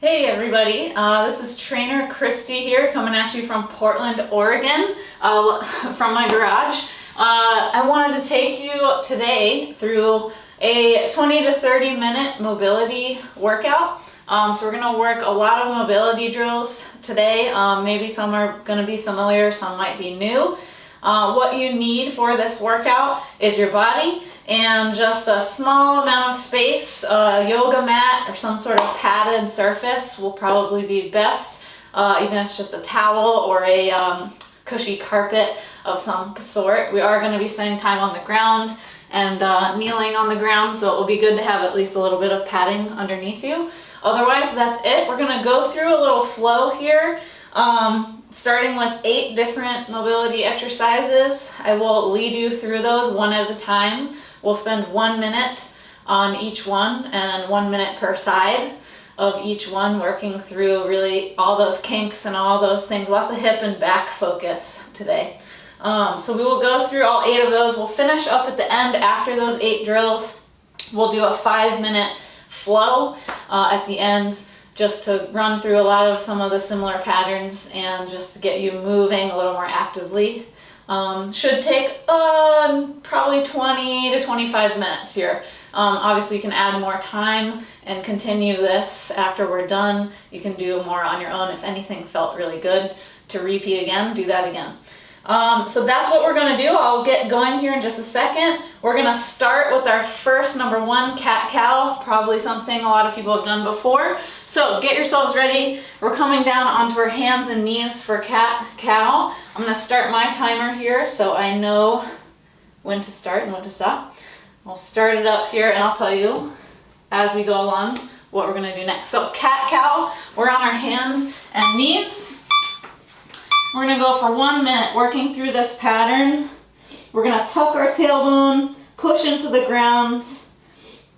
Hey everybody, this is Trainer Christy here, coming at you from Portland, Oregon, from my garage. I wanted to take you today through a 20 to 30 minute mobility workout. So we're going to work a lot of mobility drills today. Maybe some are going to be familiar, some might be new. What you need for this workout is your body and just a small amount of space. A yoga mat or some sort of padded surface will probably be best, even if it's just a towel or a cushy carpet of some sort. We are going to be spending time on the ground and kneeling on the ground, so it will be good to have at least a little bit of padding underneath you. Otherwise, that's it. We're going to go through a little flow here. Starting with 8 different mobility exercises. I will lead you through those one at a time. We'll spend 1 minute on each one and 1 minute per side of each one, working through really all those kinks and all those things. Lots of hip and back focus today. So we will go through all 8 of those. We'll finish up at the end after those 8 drills. We'll do a 5-minute flow at the end, just to run through a lot of some of the similar patterns and just to get you moving a little more actively. Should take probably 20 to 25 minutes here. Obviously you can add more time and continue this after we're done. You can do more on your own. If anything felt really good to repeat again, do that again. So that's what we're going to do. I'll get going here in just a second. We're going to start with our first number 1, cat-cow, probably something a lot of people have done before. So get yourselves ready. We're coming down onto our hands and knees for cat-cow. I'm going to start my timer here so I know when to start and when to stop. I'll start it up here and I'll tell you as we go along what we're going to do next. So cat-cow, we're on our hands and knees. We're going to go for 1 minute working through this pattern. We're going to tuck our tailbone, push into the ground,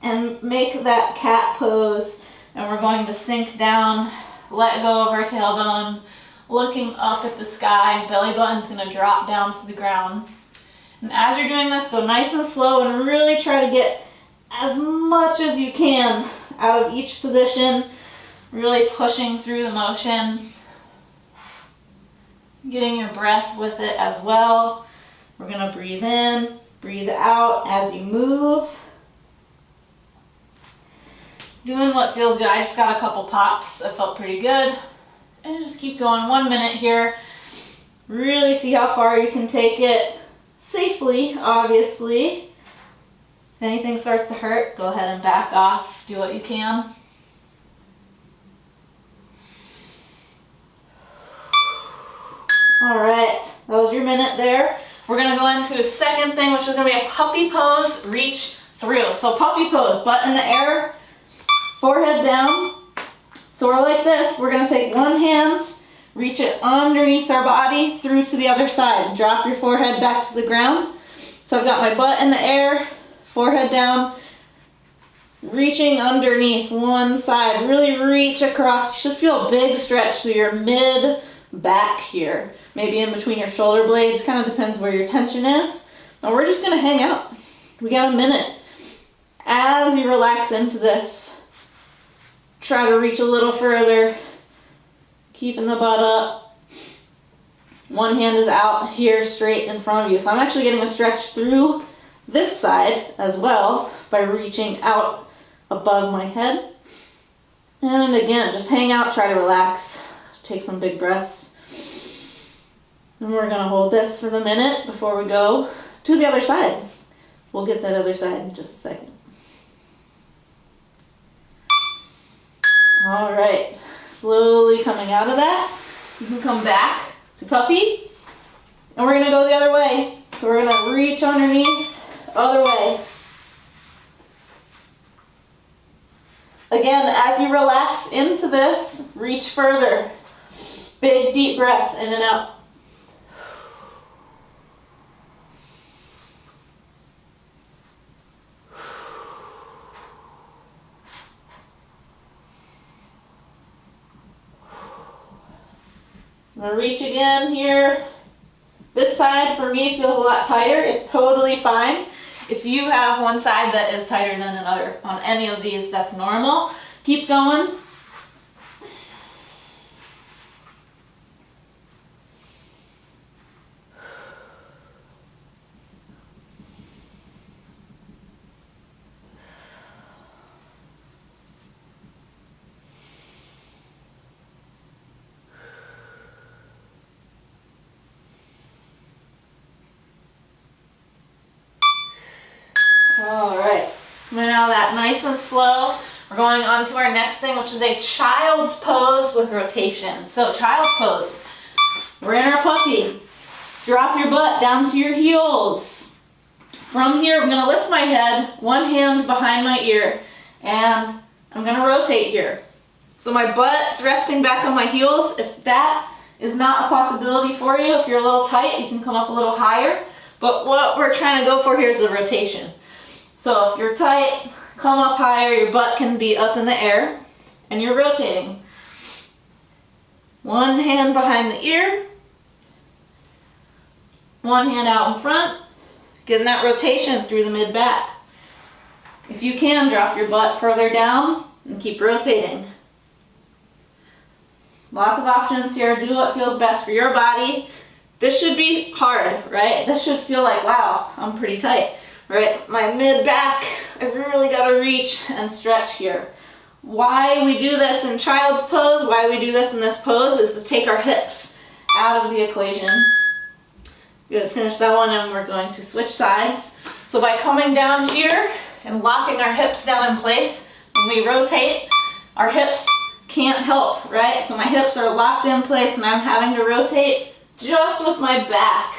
and make that cat pose. And we're going to sink down, let go of our tailbone, looking up at the sky. Belly button's going to drop down to the ground. And as you're doing this, go nice and slow and really try to get as much as you can out of each position, really pushing through the motion. Getting your breath with it as well. We're going to breathe in, breathe out as you move. Doing what feels good. I just got a couple pops that felt pretty good. And just keep going 1 minute here. Really see how far you can take it safely, obviously. If anything starts to hurt, go ahead and back off. Do what you can. Alright, that was your minute there. We're going to go into a second thing, which is going to be a puppy pose, reach through. So puppy pose, butt in the air, forehead down. So we're like this. We're going to take one hand, reach it underneath our body through to the other side. Drop your forehead back to the ground. So I've got my butt in the air, forehead down, reaching underneath one side. Really reach across. You should feel a big stretch through your mid back here. Maybe in between your shoulder blades, kind of depends where your tension is. Now we're just going to hang out. We got a minute. As you relax into this, try to reach a little further, keeping the butt up. One hand is out here straight in front of you. So I'm actually getting a stretch through this side as well by reaching out above my head. And again, just hang out, try to relax, take some big breaths. And we're going to hold this for the minute before we go to the other side. We'll get that other side in just a second. All right, slowly coming out of that. You can come back to puppy. And we're going to go the other way. So we're going to reach underneath, other way. Again, as you relax into this, reach further. Big deep breaths in and out. I'm going to reach again here. This side for me feels a lot tighter. It's totally fine. If you have one side that is tighter than another on any of these, that's normal. Keep going. Coming out of that nice and slow. We're going on to our next thing, which is a child's pose with rotation. So child's pose. We're in our puppy. Drop your butt down to your heels. From here, I'm gonna lift my head, one hand behind my ear, and I'm gonna rotate here. So my butt's resting back on my heels. If that is not a possibility for you, if you're a little tight, you can come up a little higher. But what we're trying to go for here is the rotation. So if you're tight, come up higher, your butt can be up in the air, and you're rotating. One hand behind the ear, one hand out in front, getting that rotation through the mid-back. If you can, drop your butt further down and keep rotating. Lots of options here. Do what feels best for your body. This should be hard, right? This should feel like, wow, I'm pretty tight, right? My mid-back, I've really got to reach and stretch here. Why we do this in child's pose, why we do this in this pose, is to take our hips out of the equation. Good, finish that one, and we're going to switch sides. So by coming down here and locking our hips down in place, when we rotate, our hips can't help, right? So my hips are locked in place and I'm having to rotate just with my back.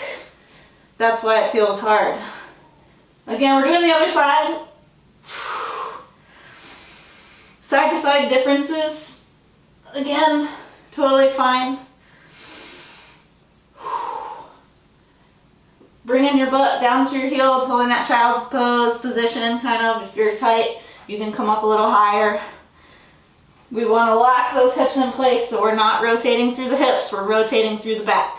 That's why it feels hard. Again, we're doing the other side. Side to side differences. Again, totally fine. Bringing your butt down to your heels, holding that child's pose position, kind of. If you're tight, you can come up a little higher. We want to lock those hips in place so we're not rotating through the hips, we're rotating through the back.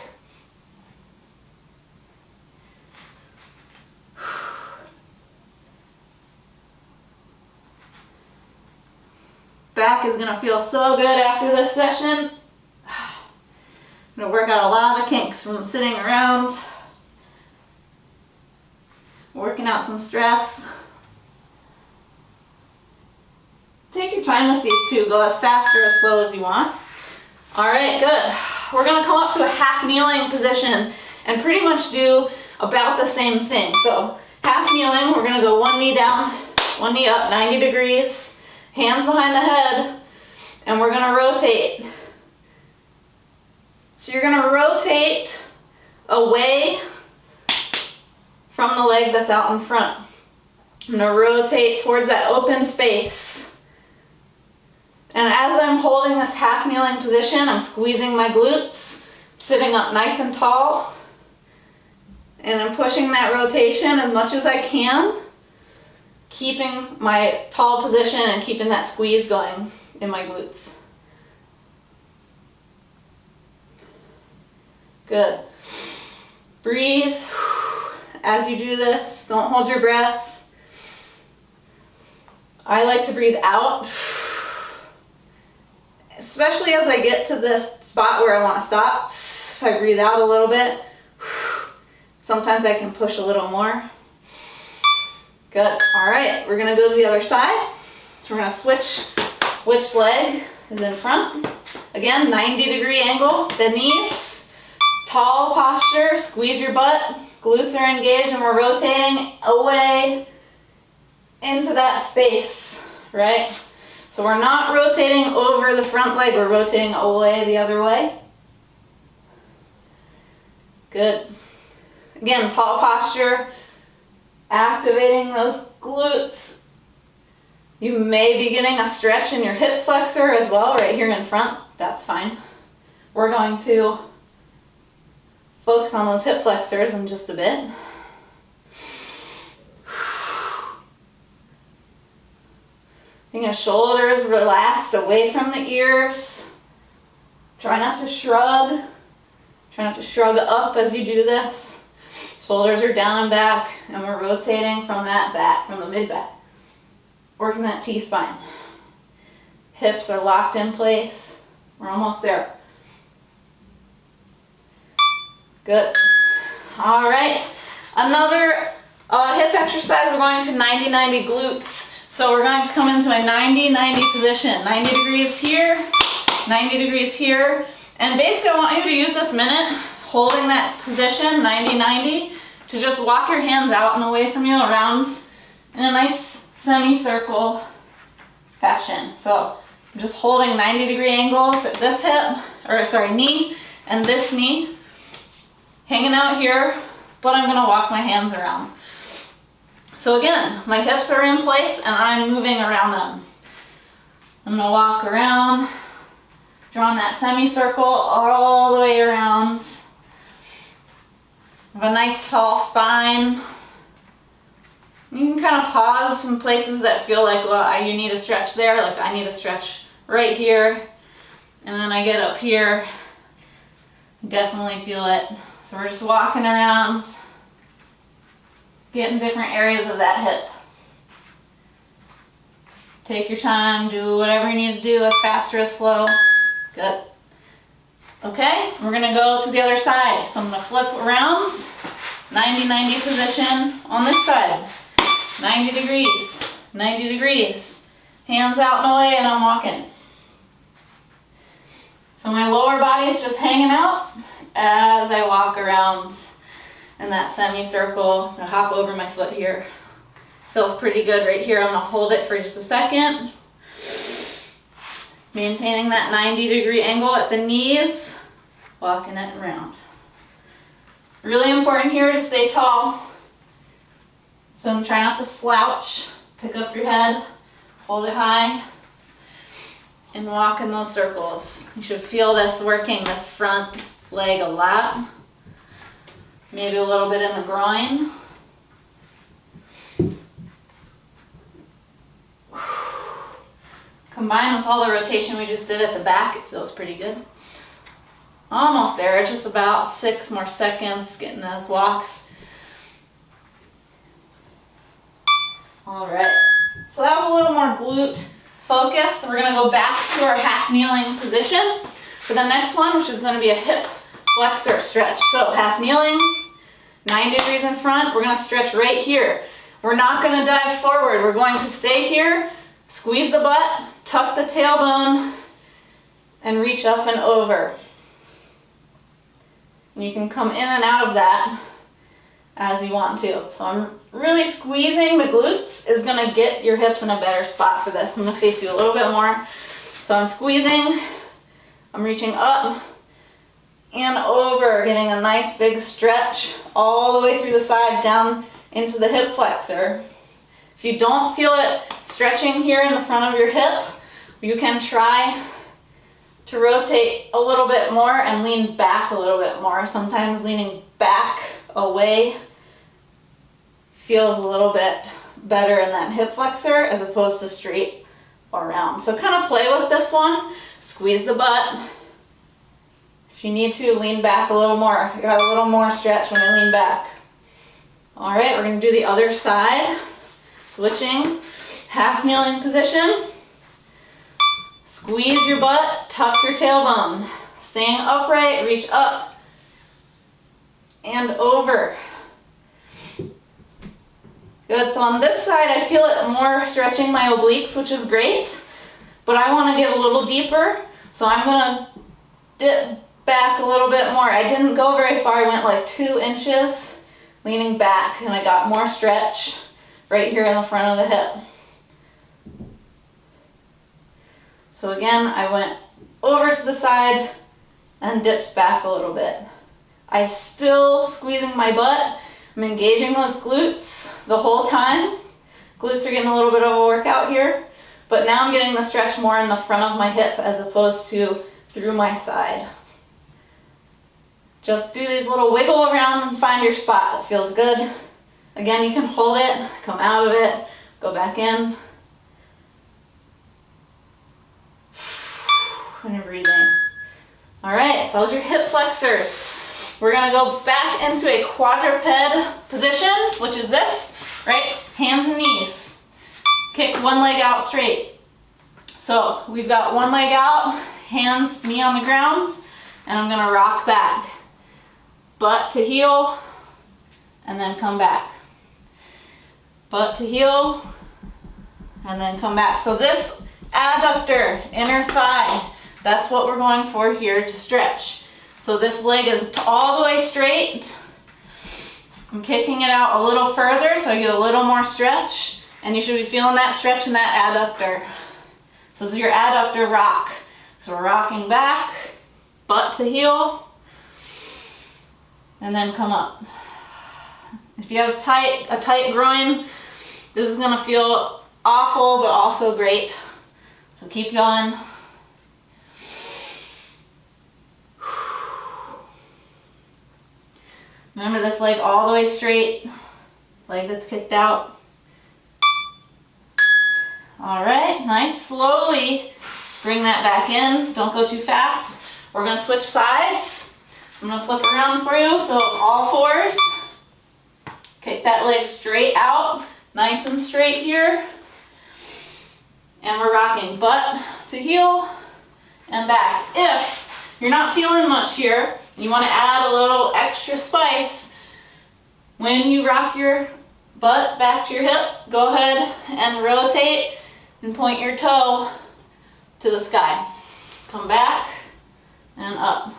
Back is going to feel so good after this session. I'm going to work out a lot of kinks from sitting around, working out some stress. Take your time with these two. Go as fast or as slow as you want. All right, good. We're going to come up to a half kneeling position and pretty much do about the same thing. So half kneeling, we're going to go one knee down, one knee up, 90 degrees, hands behind the head, and we're going to rotate. So you're going to rotate away from the leg that's out in front. I'm going to rotate towards that open space. And as I'm holding this half kneeling position, I'm squeezing my glutes, sitting up nice and tall, and I'm pushing that rotation as much as I can, keeping my tall position and keeping that squeeze going in my glutes. Good. Breathe as you do this. Don't hold your breath. I like to breathe out, especially as I get to this spot where I want to stop. If I breathe out a little bit, sometimes I can push a little more. Good. All right, we're going to go to the other side. So we're going to switch which leg is in front. Again, 90-degree angle, the knees, tall posture, squeeze your butt, glutes are engaged, and we're rotating away into that space, right? So we're not rotating over the front leg, we're rotating away the other way. Good. Again, tall posture, activating those glutes. You may be getting a stretch in your hip flexor as well, right here in front. That's fine. We're going to focus on those hip flexors in just a bit. Getting your shoulders relaxed away from the ears. Try not to shrug. Try not to shrug up as you do this. Shoulders are down and back, and we're rotating from that back, from the mid-back. Working that T-spine. Hips are locked in place. We're almost there. Good. All right. Another hip exercise, we're going to 90-90 glutes. So we're going to come into a 90-90 position. 90 degrees here, 90 degrees here. And basically I want you to use this minute, holding that position, 90-90, to just walk your hands out and away from you around in a nice semicircle fashion. So I'm just holding 90-degree angles at this hip, or sorry, knee and this knee, hanging out here, but I'm gonna walk my hands around. So again, my hips are in place and I'm moving around them. I'm gonna walk around, drawing that semicircle all the way around. I have a nice tall spine. You can kind of pause in places that feel like, well, you need a stretch there, like I need a stretch right here. And then I get up here, definitely feel it. So we're just walking around, getting different areas of that hip. Take your time, do whatever you need to do, as fast or as slow. Good. Okay, we're gonna go to the other side. So I'm gonna flip around, 90-90 position on this side. 90 degrees, 90 degrees. Hands out and away and I'm walking. So my lower body is just hanging out as I walk around in that semicircle. I'm gonna hop over my foot here. Feels pretty good right here. I'm gonna hold it for just a second. Maintaining that 90-degree angle at the knees, walking it around. Really important here to stay tall. So try not to slouch. Pick up your head, hold it high, and walk in those circles. You should feel this working this front leg a lot. Maybe a little bit in the groin. Combined with all the rotation we just did at the back, it feels pretty good. Almost there, just about 6 more seconds, getting those walks. All right, so that was a little more glute focus. We're gonna go back to our half kneeling position for the next one, which is gonna be a hip flexor stretch. So half kneeling, 9 degrees in front. We're gonna stretch right here. We're not gonna dive forward. We're going to stay here, squeeze the butt, tuck the tailbone, and reach up and over. And you can come in and out of that as you want to. So I'm really squeezing the glutes is gonna get your hips in a better spot for this. I'm gonna face you a little bit more. So I'm squeezing, I'm reaching up and over, getting a nice big stretch all the way through the side down into the hip flexor. If you don't feel it stretching here in the front of your hip, you can try to rotate a little bit more and lean back a little bit more. Sometimes leaning back away feels a little bit better in that hip flexor as opposed to straight around. So kind of play with this one. Squeeze the butt. If you need to, lean back a little more. You got a little more stretch when I lean back. All right, we're gonna do the other side. Switching, half kneeling position. Squeeze your butt, tuck your tailbone. Staying upright, reach up and over. Good, so on this side I feel it more stretching my obliques, which is great, but I want to get a little deeper, so I'm gonna dip back a little bit more. I didn't go very far, I went like 2 inches, leaning back, and I got more stretch right here in the front of the hip. So again, I went over to the side and dipped back a little bit. I'm still squeezing my butt. I'm engaging those glutes the whole time. Glutes are getting a little bit of a workout here, but now I'm getting the stretch more in the front of my hip as opposed to through my side. Just do these little wiggle around and find your spot that feels good. Again, you can hold it, come out of it, go back in. And you're breathing. All right, so those are your hip flexors. We're gonna go back into a quadruped position, which is this, right? Hands and knees. Kick one leg out straight. So we've got one leg out, hands, knee on the ground, and I'm gonna rock back. Butt to heel, and then come back. Butt to heel, and then come back. So this adductor, inner thigh, that's what we're going for here to stretch. So this leg is all the way straight. I'm kicking it out a little further so I get a little more stretch. And you should be feeling that stretch in that adductor. So this is your adductor rock. So we're rocking back, butt to heel, and then come up. If you have a tight groin, this is gonna feel awful, but also great. So keep going. Remember this leg all the way straight, leg that's kicked out. All right, nice, slowly bring that back in. Don't go too fast. We're gonna switch sides. I'm gonna flip around for you. So all fours. Kick that leg straight out, nice and straight here. And we're rocking butt to heel and back. If you're not feeling much here, and you wanna add a little extra spice, when you rock your butt back to your hip, go ahead and rotate and point your toe to the sky. Come back and up.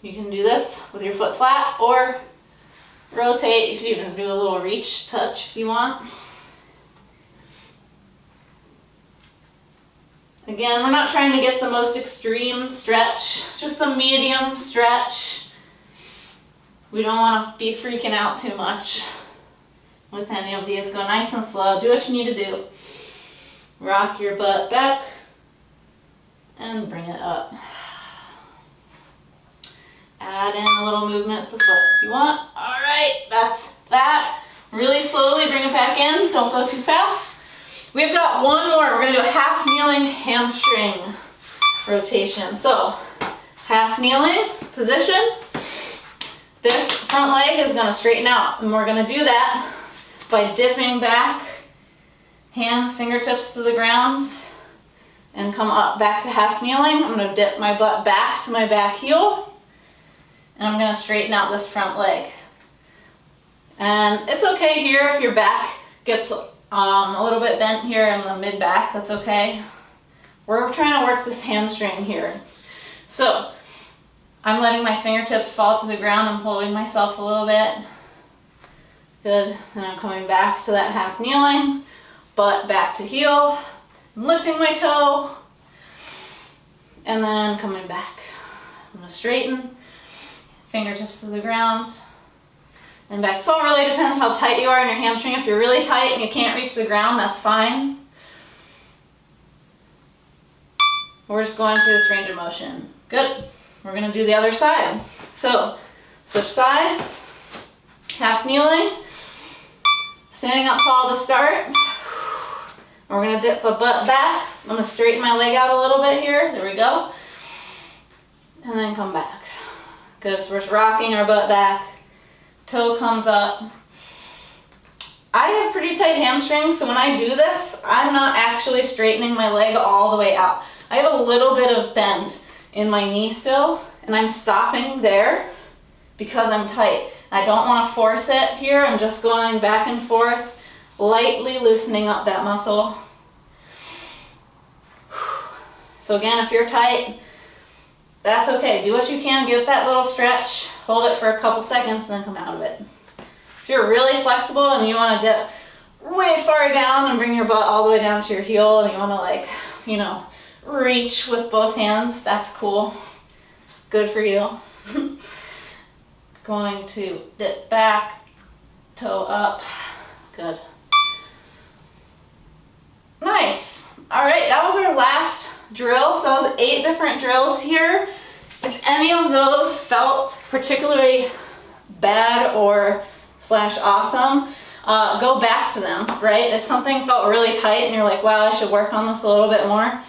You can do this with your foot flat or rotate. You could even do a little reach touch if you want. Again, we're not trying to get the most extreme stretch, just a medium stretch. We don't want to be freaking out too much with any of these. Go nice and slow. Do what you need to do. Rock your butt back and bring it up. Add in a little movement with the foot if you want. All right, that's that. Really slowly bring it back in. Don't go too fast. We've got one more. We're gonna do a half kneeling hamstring rotation. So, half kneeling position. This front leg is gonna straighten out, and we're gonna do that by dipping back, hands, fingertips to the ground, and come up back to half kneeling. I'm gonna dip my butt back to my back heel, and I'm gonna straighten out this front leg. And it's okay here if your back gets a little bit bent here in the mid back, that's okay. We're trying to work this hamstring here. So, I'm letting my fingertips fall to the ground. I'm holding myself a little bit. Good, and I'm coming back to that half kneeling, butt back to heel. I'm lifting my toe, and then coming back. I'm gonna straighten, fingertips to the ground, and back. So it really depends how tight you are in your hamstring. If you're really tight and you can't reach the ground, that's fine. We're just going through this range of motion. Good. We're gonna do the other side. So, switch sides, half kneeling, standing up tall to start. We're gonna dip a butt back. I'm gonna straighten my leg out a little bit here. There we go. And then come back. Good, so we're just rocking our butt back. Toe comes up. I have pretty tight hamstrings, so when I do this, I'm not actually straightening my leg all the way out. I have a little bit of bend in my knee still, and I'm stopping there because I'm tight. I don't want to force it here. I'm just going back and forth, lightly loosening up that muscle. So again, if you're tight, that's okay. Do what you can, get that little stretch, hold it for a couple seconds, and then come out of it. If you're really flexible and you want to dip way far down and bring your butt all the way down to your heel, and you want to, like, you know, reach with both hands, that's cool. Good for you. Going to dip back, toe up. Good. Nice. All right, that was our last drill. So that was 8 different drills here. If any of those felt particularly bad or /awesome, go back to them, right? If something felt really tight and you're like, wow, I should work on this a little bit more,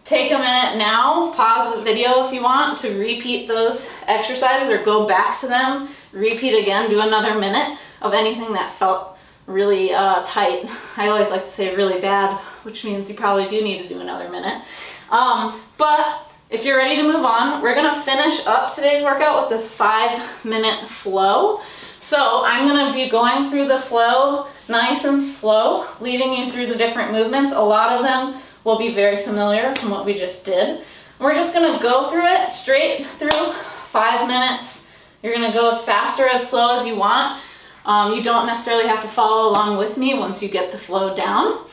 take a minute now, pause the video if you want to repeat those exercises, or go back to them, repeat again, do another minute of anything that felt really tight. I always like to say really bad, which means you probably do need to do another minute. But if you're ready to move on, we're gonna finish up today's workout with this 5-minute flow. So I'm gonna be going through the flow nice and slow, leading you through the different movements. A lot of them will be very familiar from what we just did. We're just gonna go through it straight through 5 minutes. You're gonna go as fast or as slow as you want. You don't necessarily have to follow along with me once you get the flow down.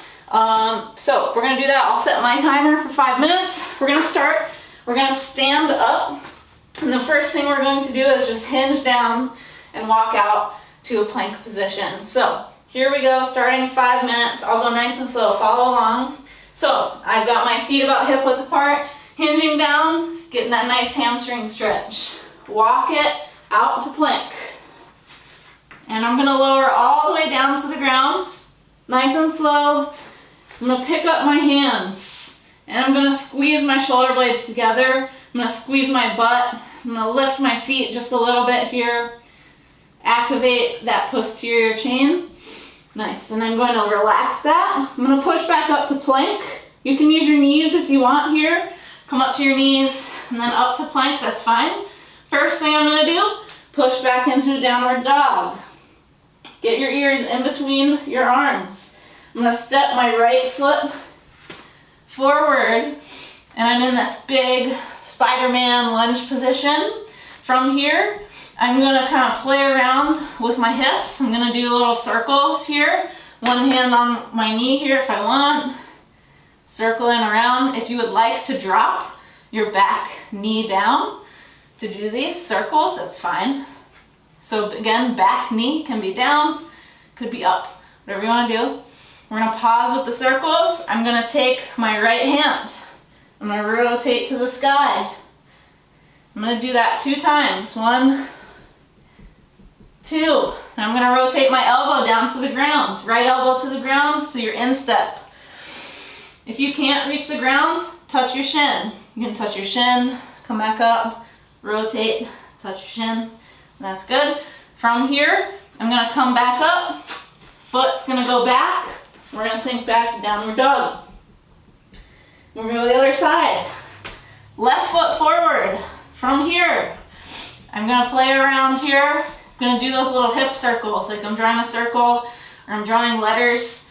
So we're gonna do that. I'll set my timer for 5 minutes. We're gonna start, we're gonna stand up. And the first thing we're going to do is just hinge down and walk out to a plank position. So here we go, starting 5 minutes. I'll go nice and slow, follow along. So I've got my feet about hip width apart, hinging down, getting that nice hamstring stretch. Walk it out to plank. And I'm gonna lower all the way down to the ground, nice and slow. I'm gonna pick up my hands and I'm gonna squeeze my shoulder blades together. I'm gonna squeeze my butt. I'm gonna lift my feet just a little bit here. Activate that posterior chain. Nice, and I'm going to relax that. I'm gonna push back up to plank. You can use your knees if you want here. Come up to your knees and then up to plank, that's fine. First thing I'm gonna do, push back into downward dog. Get your ears in between your arms. I'm gonna step my right foot forward and I'm in this big Spider-Man lunge position. From here, I'm gonna kind of play around with my hips. I'm gonna do little circles here. One hand on my knee here if I want. Circling around. If you would like to drop your back knee down to do these circles, that's fine. So again, back knee can be down, could be up, whatever you wanna do. We're gonna pause with the circles. I'm gonna take my right hand. I'm gonna rotate to the sky. I'm gonna do that 2 times. 1, 2. And I'm gonna rotate my elbow down to the ground. Right elbow to the ground, so you're in step. If you can't reach the ground, touch your shin. You can touch your shin, come back up, rotate, touch your shin. That's good. From here, I'm gonna come back up. Foot's gonna go back. We're gonna sink back to downward dog. We're gonna go to the other side. Left foot forward. From here, I'm gonna play around here. I'm gonna do those little hip circles, like I'm drawing a circle or I'm drawing letters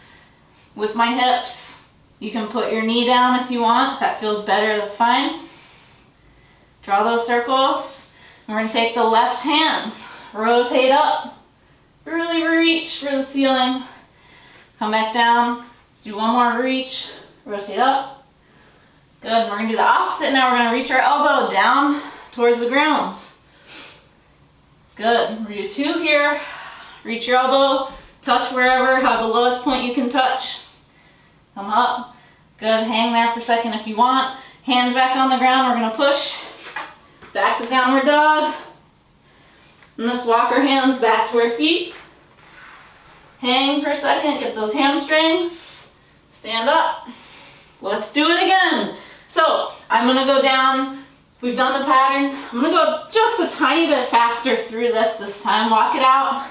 with my hips. You can put your knee down if you want. If that feels better, that's fine. Draw those circles. And we're gonna take the left hand, rotate up, really reach for the ceiling. Come back down. Let's do one more reach, rotate up. Good, and we're gonna do the opposite now. We're gonna reach our elbow down towards the ground. Good, we're gonna do 2 here. Reach your elbow, touch wherever, have the lowest point you can touch. Come up. Good, hang there for a second if you want. Hands back on the ground, we're gonna push back to downward dog. And let's walk our hands back to our feet. Hang for a second, get those hamstrings. Stand up. Let's do it again. So I'm gonna go down. We've done the pattern. I'm gonna go just a tiny bit faster through this time. Walk it out.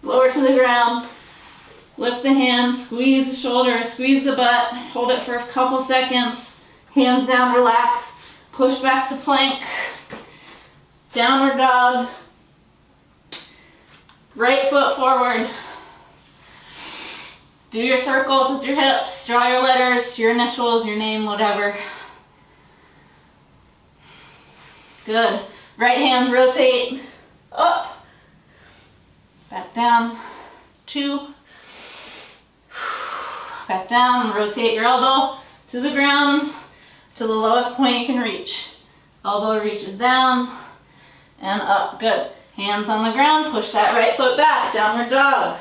Lower to the ground. Lift the hands, squeeze the shoulder, squeeze the butt. Hold it for a couple seconds. Hands down, relax. Push back to plank. Downward dog. Right foot forward. Do your circles with your hips. Draw your letters, your initials, your name, whatever. Good. Right hand rotate up. Back down. 2. Back down. Rotate your elbow to the ground to the lowest point you can reach. Elbow reaches down and up. Good. Hands on the ground. Push that right foot back. Downward dog.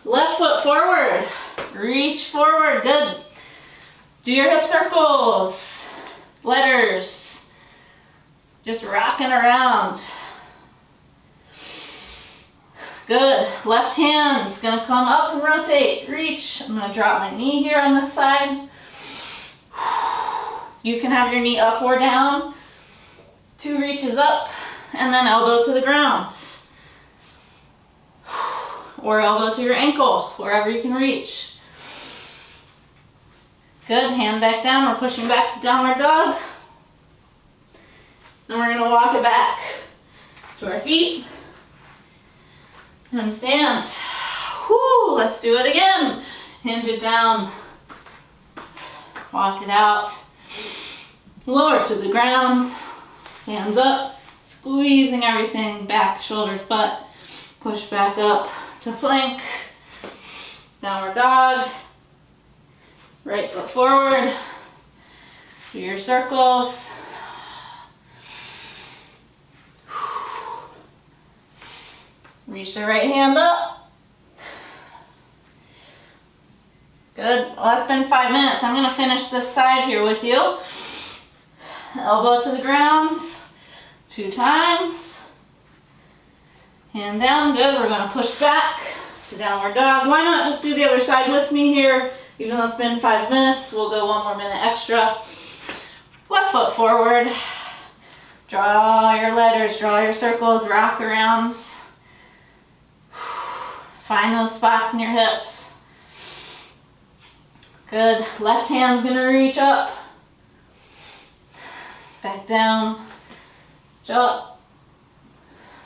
Left foot forward. Reach forward. Good. Do your hip circles. Letters. Just rocking around. Good. Left hand's gonna come up and rotate. Reach. I'm gonna drop my knee here on this side. You can have your knee up or down. 2 reaches up and then elbow to the ground. Or elbow to your ankle, wherever you can reach. Good, hand back down. We're pushing back to downward dog. And we're gonna walk it back to our feet. And stand. Whoo, let's do it again. Hinge it down. Walk it out. Lower to the ground. Hands up. Squeezing everything back, shoulders, butt. Push back up to plank. Downward dog. Right foot forward. Do your circles. Reach the right hand up. Good. Well, that's been 5 minutes. I'm going to finish this side here with you. Elbow to the ground. 2 times. Hand down. Good. We're going to push back to downward dog. Why not just do the other side with me here? Even though it's been 5 minutes, we'll go 1 more minute extra. Left foot forward. Draw your letters, draw your circles, rock around. Find those spots in your hips. Good. Left hand's gonna reach up. Back down. Jump.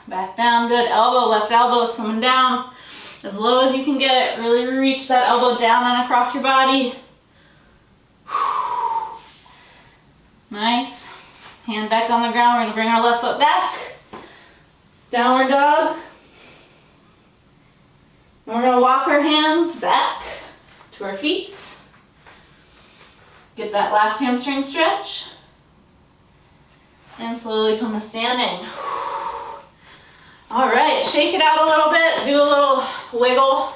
Back down. Good. Elbow, left elbow is coming down. As low as you can get it. Really reach that elbow down and across your body. Nice. Hand back on the ground. We're going to bring our left foot back. Downward dog. And we're going to walk our hands back to our feet. Get that last hamstring stretch. And slowly come to standing. All right, shake it out a little bit. Do a little wiggle.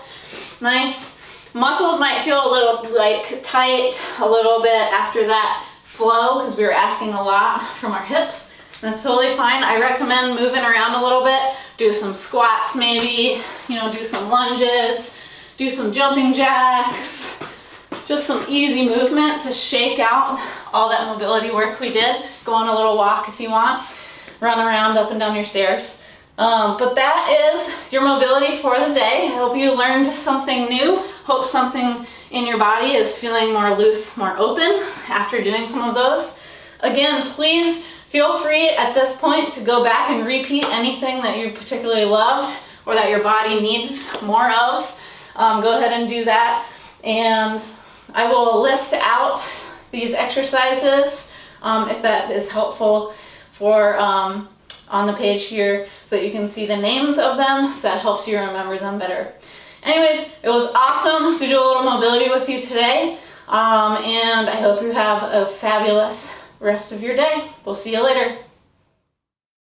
Nice. Muscles might feel a little like tight a little bit after that flow because we were asking a lot from our hips. That's totally fine. I recommend moving around a little bit. Do some squats maybe, do some lunges, do some jumping jacks. Just some easy movement to shake out all that mobility work we did. Go on a little walk if you want. Run around up and down your stairs. But that is your mobility for the day. I hope you learned something new. Hope something in your body is feeling more loose, more open after doing some of those. Again, please feel free at this point to go back and repeat anything that you particularly loved or that your body needs more of. Go ahead and do that. And I will list out these exercises if that is helpful for on the page here so that you can see the names of them if that helps you remember them better. Anyways, it was awesome to do a little mobility with you today, and I hope you have a fabulous rest of your day. We'll see you later.